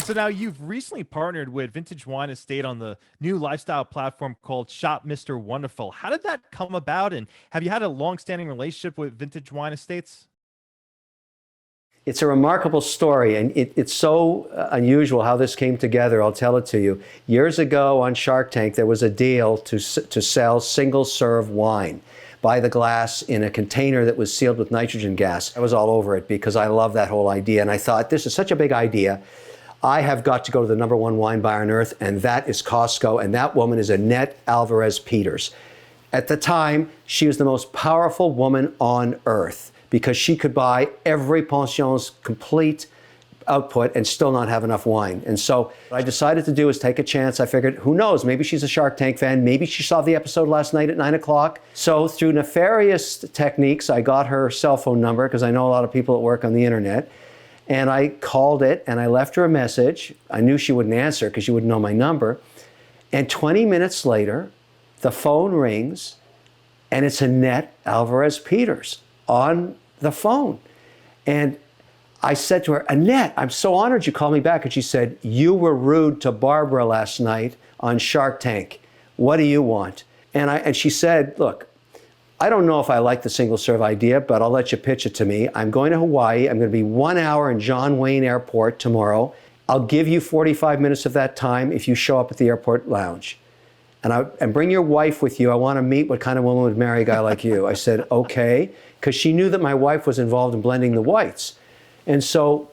And so now you've recently partnered with Vintage Wine Estate on the new lifestyle platform called Shop Mr. Wonderful. How did that come about? And have you had a long-standing relationship with Vintage Wine Estates? It's a remarkable story, and it's so unusual how this came together. I'll tell it to you. Years ago on Shark Tank, there was a deal to sell single-serve wine by the glass in a container that was sealed with nitrogen gas. I was all over it because I love that whole idea, and I thought, this is such a big idea. I have got to go to the number one wine buyer on earth, and that is Costco, and that woman is Annette Alvarez Peters. At the time, she was the most powerful woman on earth, because she could buy every pension's complete output and still not have enough wine. And so what I decided to do is take a chance. I figured, who knows, maybe she's a Shark Tank fan. Maybe she saw the episode last night at 9 o'clock. So through nefarious techniques, I got her cell phone number, because I know a lot of people that work on the internet. And I called it and I left her a message. I knew she wouldn't answer because she wouldn't know my number. And 20 minutes later, the phone rings and it's Annette Alvarez Peters on the phone. And I said to her, Annette, I'm so honored you called me back. And she said, you were rude to Barbara last night on Shark Tank. What do you want? And she said, look, I don't know if I like the single serve idea, but I'll let you pitch it to me. I'm going to Hawaii. I'm going to be 1 hour in John Wayne Airport tomorrow. I'll give you 45 minutes of that time if you show up at the airport lounge. And bring your wife with you. I want to meet what kind of woman would marry a guy like you. I said, okay, because she knew that my wife was involved in blending the whites. And so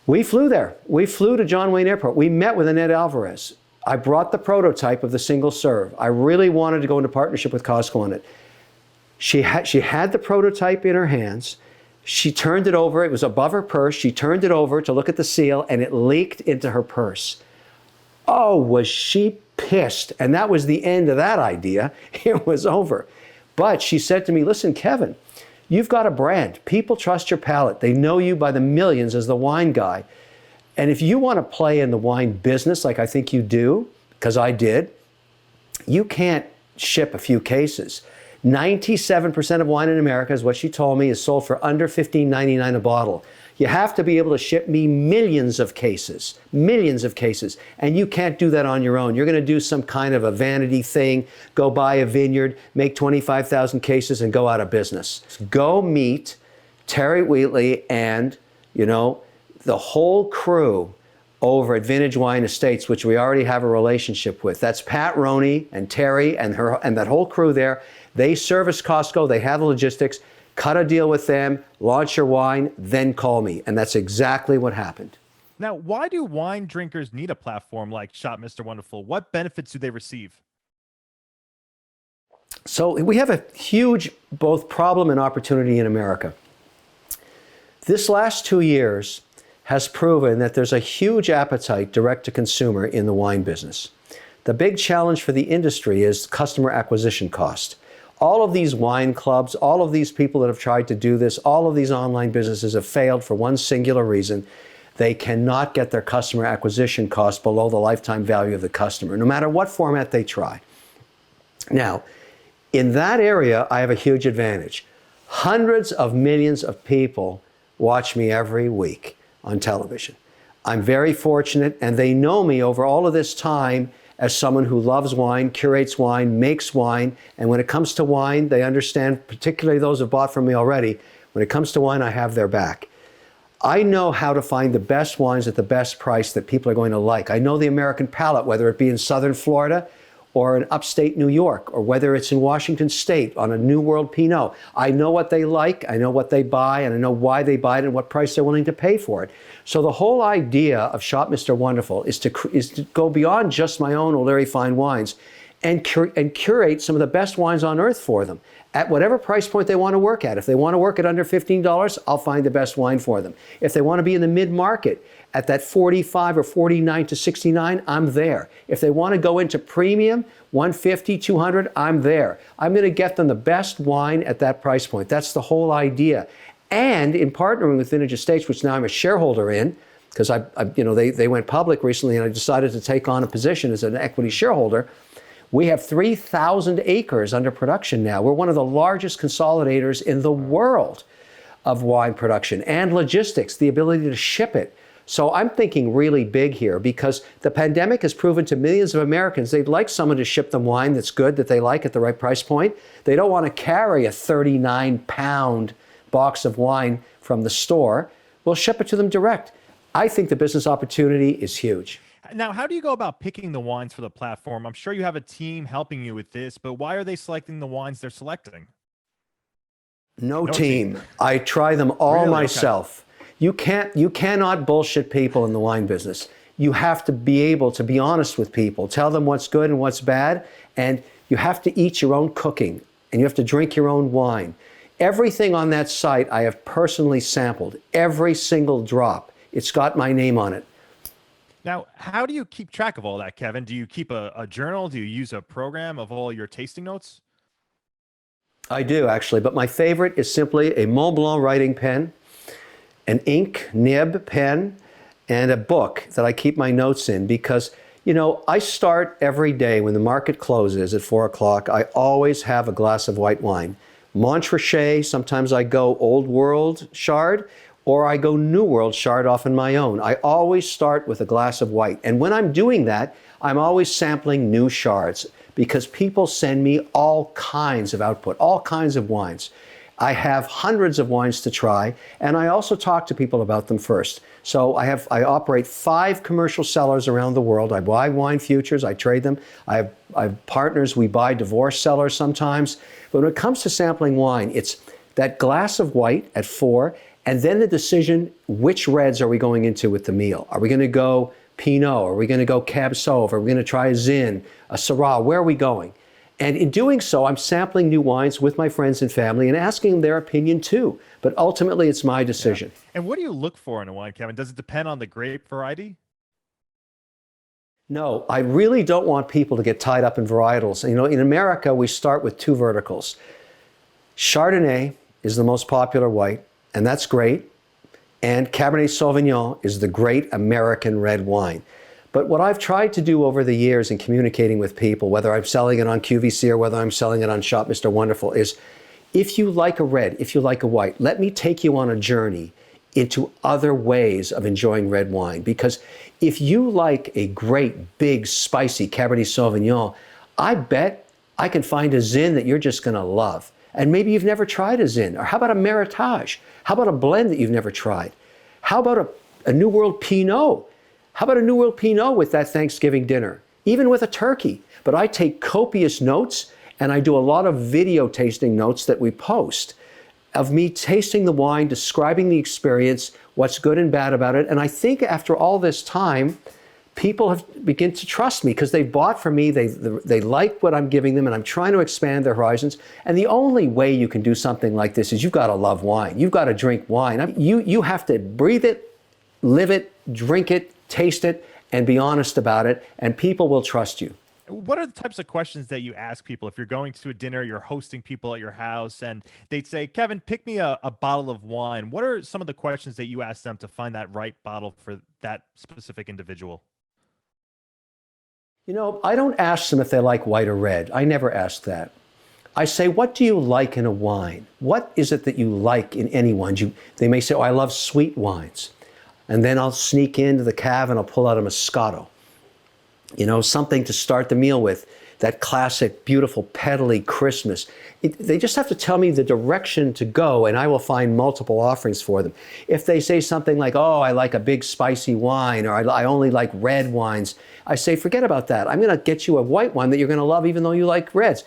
we flew there. We flew to John Wayne Airport. We met with Annette Alvarez. I brought the prototype of the single serve. I really wanted to go into partnership with Costco on it. She had the prototype in her hands. She turned it over. It was above her purse. She turned it over to look at the seal, and it leaked into her purse. Oh, was she pissed. And that was the end of that idea. It was over. But she said to me, listen, Kevin, you've got a brand. People trust your palate. They know you by the millions as the wine guy. And if you want to play in the wine business like I think you do, because I did, you can't ship a few cases. 97% of wine in America, is what she told me, is sold for under $15.99 a bottle. You have to be able to ship me millions of cases, and you can't do that on your own. You're going to do some kind of a vanity thing, go buy a vineyard, make 25,000 cases, and go out of business. Go meet Terry Wheatley and, the whole crew over at Vintage Wine Estates, which we already have a relationship with. That's Pat Roney and Terry and that whole crew there. They service Costco, they have the logistics. Cut a deal with them, launch your wine, then call me. And that's exactly what happened. Now, why do wine drinkers need a platform like Shop Mr. Wonderful? What benefits do they receive? So we have a huge both problem and opportunity in America. This last 2 years has proven that there's a huge appetite direct to consumer in the wine business. The big challenge for the industry is customer acquisition cost. All of these wine clubs, all of these people that have tried to do this, all of these online businesses have failed for one singular reason. They cannot get their customer acquisition cost below the lifetime value of the customer, no matter what format they try. Now, in that area, I have a huge advantage. Hundreds of millions of people watch me every week on television. I'm very fortunate, and they know me over all of this time as someone who loves wine, curates wine, makes wine, and when it comes to wine, they understand, particularly those who have bought from me already, when it comes to wine, I have their back. I know how to find the best wines at the best price that people are going to like. I know the American palate, whether it be in southern Florida or in upstate New York, or whether it's in Washington State on a New World Pinot. I know what they like, I know what they buy, and I know why they buy it and what price they're willing to pay for it. So the whole idea of Shop Mr. Wonderful is to go beyond just my own O'Leary Fine Wines and curate some of the best wines on earth for them at whatever price point they want to work at. If they want to work at under $15, I'll find the best wine for them. If they want to be in the mid-market at that 45 or 49 to 69, I'm there. If they want to go into premium, 150, 200, I'm there. I'm going to get them the best wine at that price point. That's the whole idea. And in partnering with Vintage Estates, which now I'm a shareholder in, because they went public recently and I decided to take on a position as an equity shareholder. We have 3,000 acres under production now. We're one of the largest consolidators in the world of wine production and logistics, the ability to ship it So I'm thinking really big here because the pandemic has proven to millions of Americans they'd like someone to ship them wine that's good, that they like at the right price point. They don't want to carry a 39-pound box of wine from the store. We'll ship it to them direct. I think the business opportunity is huge. Now, how do you go about picking the wines for the platform? I'm sure you have a team helping you with this, but why are they selecting the wines they're selecting? No No team. team. I try them all Really? Okay. myself. You cannot bullshit people in the wine business. You have to be able to be honest with people, tell them what's good and what's bad, and you have to eat your own cooking and you have to drink your own wine. Everything on that site I have personally sampled, every single drop. It's got my name on it. Now, how do you keep track of all that, Kevin? Do you keep a journal? Do you use a program of all your tasting notes? I do actually, but my favorite is simply a Mont Blanc writing pen, an ink nib pen, and a book that I keep my notes in because, I start every day when the market closes at 4 o'clock. I always have a glass of white wine. Montrachet, sometimes I go Old World Chard, or I go New World Chard off on my own. I always start with a glass of white. And when I'm doing that, I'm always sampling new Chards because people send me all kinds of output, all kinds of wines. I have hundreds of wines to try, and I also talk to people about them first. So I operate 5 commercial cellars around the world. I buy wine futures, I trade them. I have partners, we buy divorce cellars sometimes. But when it comes to sampling wine, it's that glass of white at 4, and then the decision, which reds are we going into with the meal? Are we going to go Pinot? Are we going to go Cab Sauv? Are we going to try a Zin, a Syrah? Where are we going? And in doing so, I'm sampling new wines with my friends and family and asking their opinion too. But ultimately, it's my decision. Yeah. And what do you look for in a wine, Kevin? Does it depend on the grape variety? No, I really don't want people to get tied up in varietals. In America, we start with 2 verticals. Chardonnay is the most popular white, and that's great. And Cabernet Sauvignon is the great American red wine. But what I've tried to do over the years in communicating with people, whether I'm selling it on QVC or whether I'm selling it on Shop Mr. Wonderful, is if you like a red, if you like a white, let me take you on a journey into other ways of enjoying red wine. Because if you like a great, big, spicy Cabernet Sauvignon, I bet I can find a Zin that you're just going to love. And maybe you've never tried a Zin. Or how about a Meritage? How about a blend that you've never tried? How about a New World Pinot? How about a New World Pinot with that Thanksgiving dinner? Even with a turkey. But I take copious notes and I do a lot of video tasting notes that we post of me tasting the wine, describing the experience, what's good and bad about it. And I think after all this time, people have begun to trust me because they bought from me, they like what I'm giving them, and I'm trying to expand their horizons. And the only way you can do something like this is you've got to love wine. You've got to drink wine. You have to breathe it, live it, drink it, taste it, and be honest about it, and people will trust you. What are the types of questions that you ask people if you're going to a dinner, you're hosting people at your house, and they'd say, Kevin, pick me a bottle of wine? What are some of the questions that you ask them to find that right bottle for that specific individual? I don't ask them if they like white or red. I never ask that. I say, what do you like in a wine? What is it that you like in any wine? They may say, I love sweet wines. And then I'll sneak into the cave and I'll pull out a Moscato. Something to start the meal with, that classic, beautiful, petally Christmas. They just have to tell me the direction to go and I will find multiple offerings for them. If they say something like, I like a big spicy wine, or I only like red wines, I say, forget about that. I'm going to get you a white one that you're going to love even though you like reds.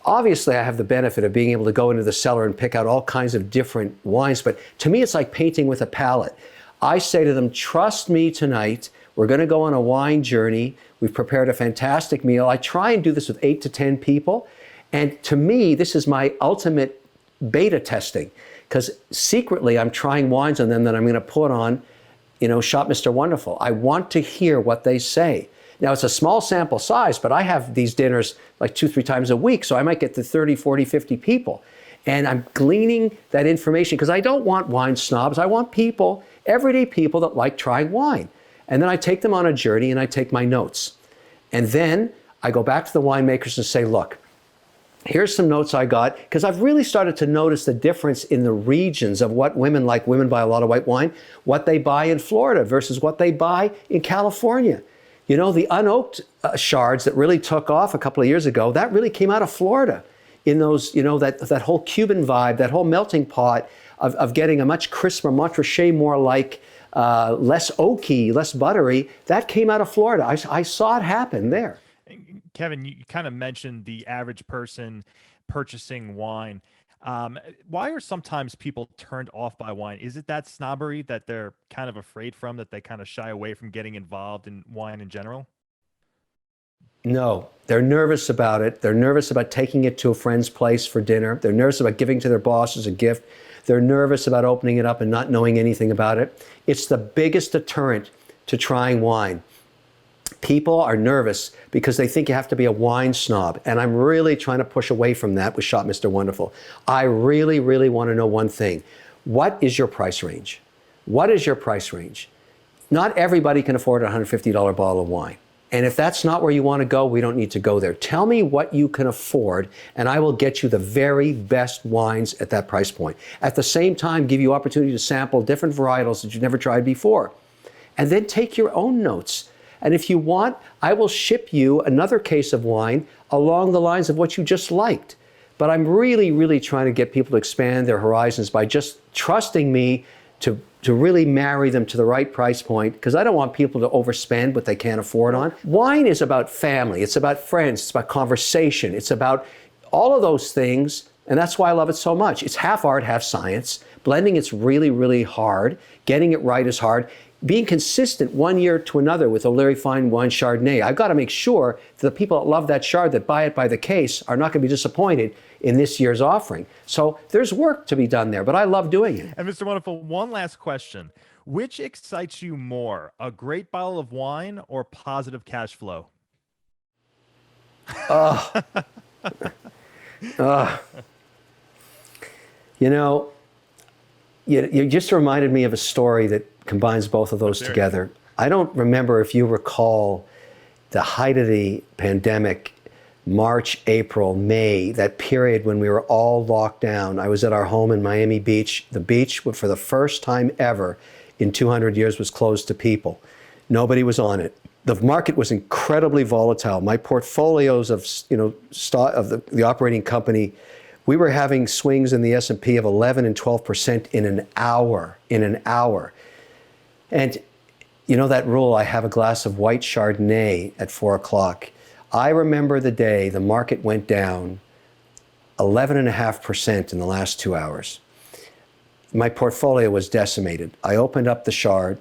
Obviously, I have the benefit of being able to go into the cellar and pick out all kinds of different wines, but to me, it's like painting with a palette. I say to them, trust me tonight. We're going to go on a wine journey. We've prepared a fantastic meal. I try and do this with 8 to 10 people. And to me, this is my ultimate beta testing because secretly I'm trying wines on them that I'm going to put on, Shop Mr. Wonderful. I want to hear what they say. Now, it's a small sample size, but I have these dinners like 2-3 times a week, so I might get to 30, 40, 50 people. And I'm gleaning that information because I don't want wine snobs. I want people, everyday people that like trying wine. And then I take them on a journey and I take my notes. And then I go back to the winemakers and say, look, Here's some notes I got, because I've really started to notice the difference in the regions of what women like. Women buy a lot of white wine, what they buy in Florida versus what they buy in California. You know, the unoaked shards that really took off a couple of years ago, that really came out of Florida. In those, you know, that whole Cuban vibe, that whole melting pot of getting a much crisper Montrachet, more like less oaky, less buttery, that came out of Florida. I saw it happen there. Kevin, you kind of mentioned the average person purchasing wine. Why are sometimes people turned off by wine? Is it that snobbery that they're kind of afraid from, that they kind of shy away from getting involved in wine in general? No, they're nervous about it. They're nervous about taking it to a friend's place for dinner. They're nervous about giving to their boss as a gift. They're nervous about opening it up and not knowing anything about it. It's the biggest deterrent to trying wine. People are nervous because they think you have to be a wine snob. And I'm really trying to push away from that with Shop Mr. Wonderful. I really, really want to know one thing. What is your price range? What is your price range? Not everybody can afford a $150 bottle of wine. And if that's not where you want to go, we don't need to go there. Tell me what you can afford, and I will get you the very best wines at that price point. At the same time, give you opportunity to sample different varietals that you've never tried before. And then take your own notes. And if you want, I will ship you another case of wine along the lines of what you just liked. But I'm really, really trying to get people to expand their horizons by just trusting me to really marry them to the right price point, because I don't want people to overspend what they can't afford on. Wine is about family, it's about friends, it's about conversation, it's about all of those things, and that's why I love it so much. It's half art, half science. Blending, it's really, really hard. Getting it right is hard. Being consistent one year to another with O'Leary Fine Wine Chardonnay, I've got to make sure that the people that love that Chard, that buy it by the case, are not going to be disappointed in this year's offering. So there's work to be done there, but I love doing it. And Mr. Wonderful, one last question. Which excites you more, a great bottle of wine or positive cash flow? You know, you just reminded me of a story that combines both of those together. I don't remember if you recall the height of the pandemic, March, April, May, that period when we were all locked down. I was at our home in Miami Beach. The beach, for the first time ever in 200 years, was closed to people. Nobody was on it. The market was incredibly volatile. My portfolios of, of the operating company, we were having swings in the S&P of 11 and 12% in an hour. And you know that rule, I have a glass of white Chardonnay at 4 o'clock. I remember the day the market went down 11.5% in the last 2 hours. My portfolio was decimated. I opened up the Chard,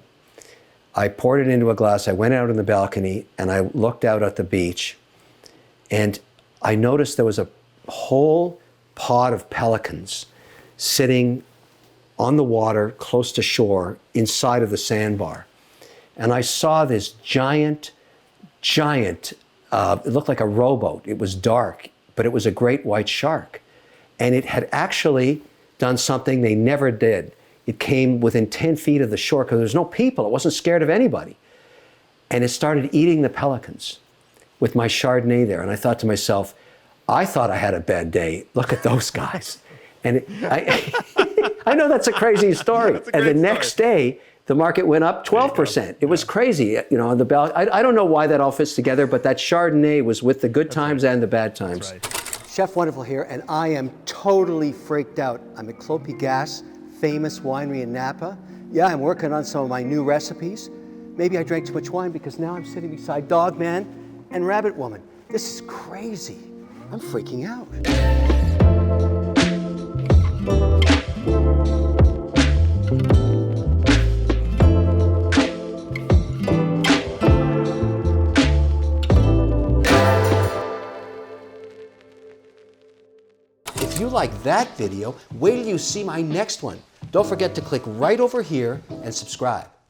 I poured it into a glass, I went out on the balcony, and I looked out at the beach, and I noticed there was a whole pod of pelicans sitting on the water close to shore inside of the sandbar. And I saw this giant, it looked like a rowboat. It was dark, but it was a great white shark. And it had actually done something they never did. It came within 10 feet of the shore because there's no people. It wasn't scared of anybody. And it started eating the pelicans with my Chardonnay there. And I thought to myself, I thought I had a bad day. Look at those guys. And I know that's a crazy story. And the next day, the market went up 12%. It was crazy, on the bell. I don't know why that all fits together, but that Chardonnay was with the good times and the bad times. Chef Wonderful here, and I am totally freaked out. I'm at Clopey Gas, famous winery in Napa. Yeah, I'm working on some of my new recipes. Maybe I drank too much wine because now I'm sitting beside Dog Man and Rabbit Woman. This is crazy. I'm freaking out. If you like that video, wait till you see my next one. Don't forget to click right over here and subscribe.